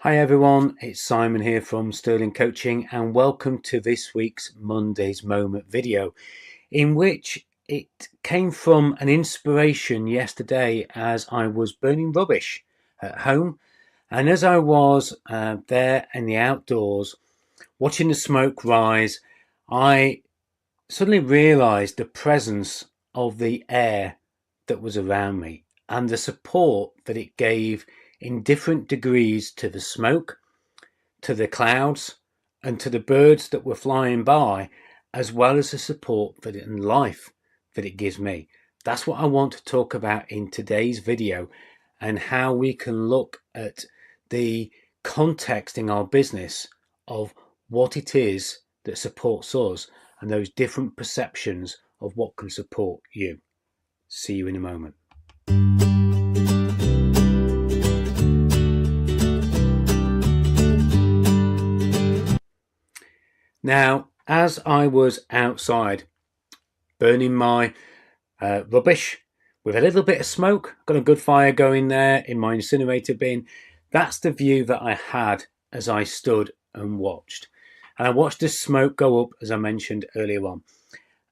Hi everyone, it's Simon here from Sterling Coaching and welcome to this week's Monday's Moment video, in which it came from an inspiration yesterday as I was burning rubbish at home, and as I was there in the outdoors watching the smoke rise, I suddenly realised the presence of the air that was around me and the support that it gave in different degrees to the smoke, to the clouds, and to the birds that were flying by, as well as the support that in life that it gives me. That's what I want to talk about in today's video, and how we can look at the context in our business of what it is that supports us and those different perceptions of what can support you. See you in a moment. Now, as I was outside burning my rubbish with a little bit of smoke, got a good fire going there in my incinerator bin, that's the view that I had as I stood and watched. And I watched the smoke go up, as I mentioned earlier on.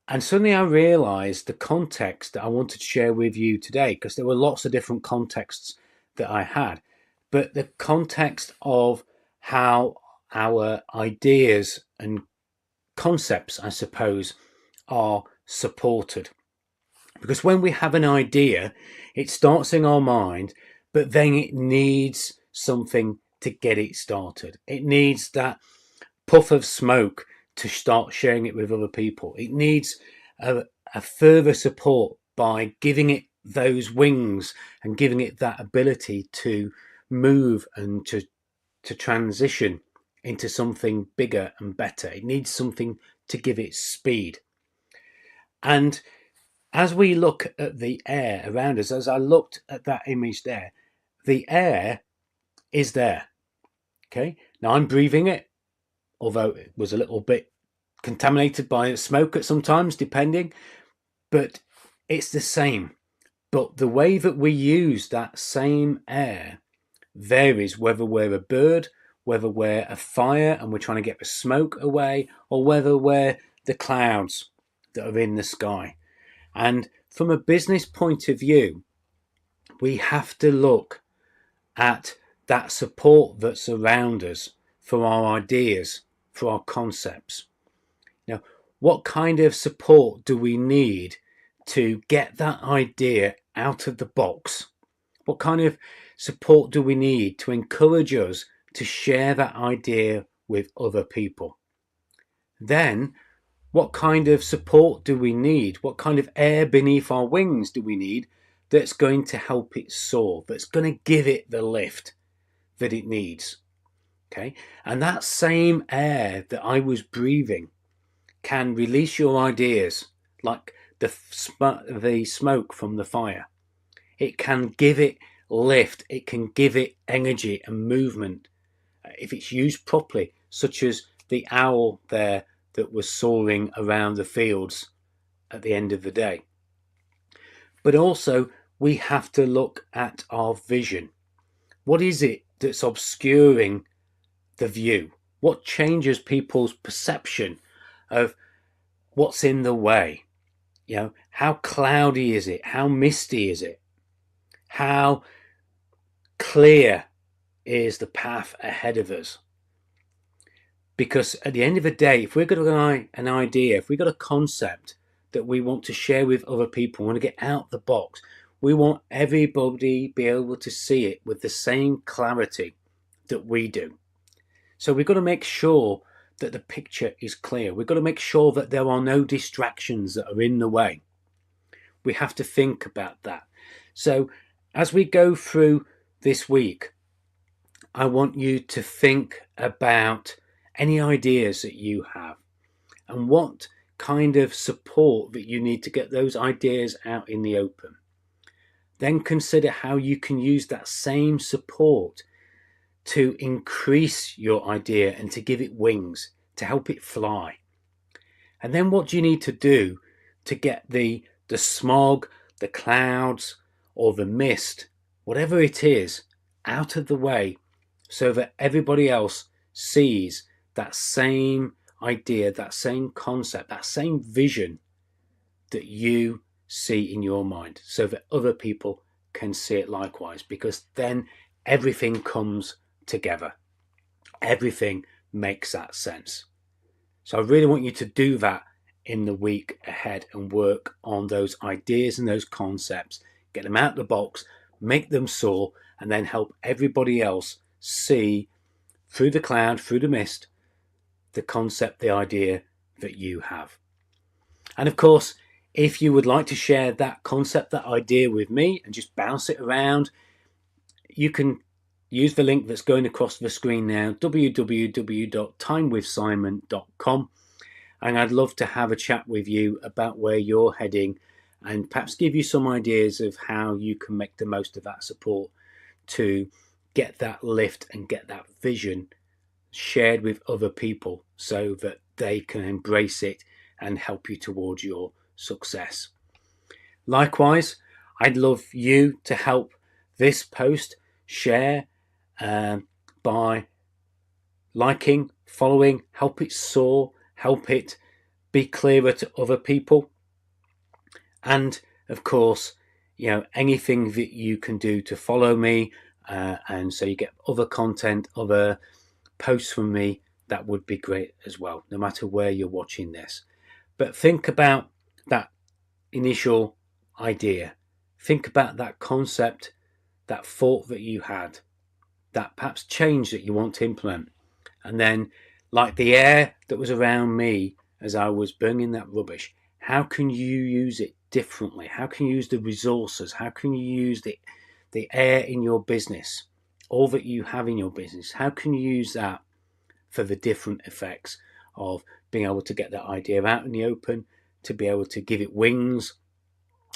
And suddenly I realised the context that I wanted to share with you today, because there were lots of different contexts that I had. But the context of how our ideas and concepts, I suppose, are supported. Because when we have an idea, it starts in our mind, but then it needs something to get it started. It needs that puff of smoke to start sharing it with other people. It needs a further support by giving it those wings and giving it that ability to move and to transition into something bigger and better. It needs something to give it speed. And as we look at the air around us, as I looked at that image there, the air is there. Okay. Now I'm breathing it, although it was a little bit contaminated by smoke at some times, depending, but it's the same. But the way that we use that same air varies, whether we're a bird, whether we're a fire and we're trying to get the smoke away, or whether we're the clouds that are in the sky. And from a business point of view, we have to look at that support that's around us for our ideas, for our concepts. Now, what kind of support do we need to get that idea out of the box? What kind of support do we need to encourage us to share that idea with other people? Then, what kind of support do we need? What kind of air beneath our wings do we need that's going to help it soar, that's going to give it the lift that it needs? Okay, and that same air that I was breathing can release your ideas like the smoke from the fire. It can give it lift, it can give it energy and movement if it's used properly, such as the owl there that was soaring around the fields at the end of the day. But also, we have to look at our vision. What is it that's obscuring the view? What changes people's perception of what's in the way? You know, how cloudy is it? How misty is it? How clear is the path ahead of us? Because at the end of the day, if we've got an idea, if we've got a concept that we want to share with other people, want to get out the box, we want everybody be able to see it with the same clarity that we do. So we've got to make sure that the picture is clear. We've got to make sure that there are no distractions that are in the way. We have to think about that. So as we go through this week, I want you to think about any ideas that you have and what kind of support that you need to get those ideas out in the open. Then consider how you can use that same support to increase your idea and to give it wings, to help it fly. And then what do you need to do to get the smog, the clouds, or the mist, whatever it is, out of the way so that everybody else sees that same idea, that same concept, that same vision that you see in your mind, so that other people can see it likewise, because then everything comes together. Everything makes that sense. So I really want you to do that in the week ahead and work on those ideas and those concepts, get them out of the box, make them soar, and then help everybody else see through the cloud, through the mist, the concept, the idea that you have. And of course, if you would like to share that concept, that idea with me and just bounce it around, you can use the link that's going across the screen now, www.timewithsimon.com. And I'd love to have a chat with you about where you're heading and perhaps give you some ideas of how you can make the most of that support to get that lift and get that vision shared with other people so that they can embrace it and help you towards your success. Likewise, I'd love you to help this post share by liking, following, help it soar, help it be clearer to other people. And of course, anything that you can do to follow me and so you get other content, other posts from me, that would be great as well, no matter where you're watching this. But think about that initial idea. Think about that concept, that thought that you had, that perhaps change that you want to implement. And then, like the air that was around me as I was burning that rubbish, how can you use it differently? How can you use the resources? How can you use the air in your business, all that you have in your business? How can you use that for the different effects of being able to get that idea out in the open, to be able to give it wings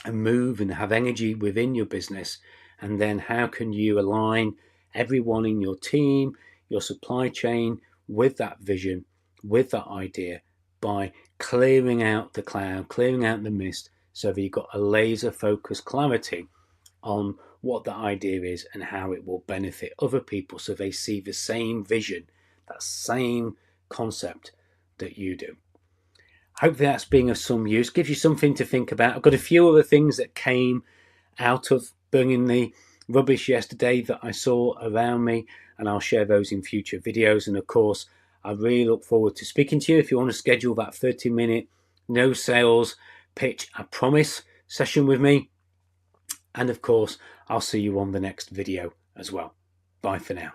and move and have energy within your business? And then how can you align everyone in your team, your supply chain, with that vision, with that idea, by clearing out the cloud, clearing out the mist, so that you've got a laser focused clarity on what that idea is and how it will benefit other people, so they see the same vision, that same concept that you do. Hopefully that's being of some use, gives you something to think about. I've got a few other things that came out of burning the rubbish yesterday that I saw around me, and I'll share those in future videos. And of course, I really look forward to speaking to you. If you want to schedule that 30-minute no sales pitch, I promise, session with me. And of course, I'll see you on the next video as well. Bye for now.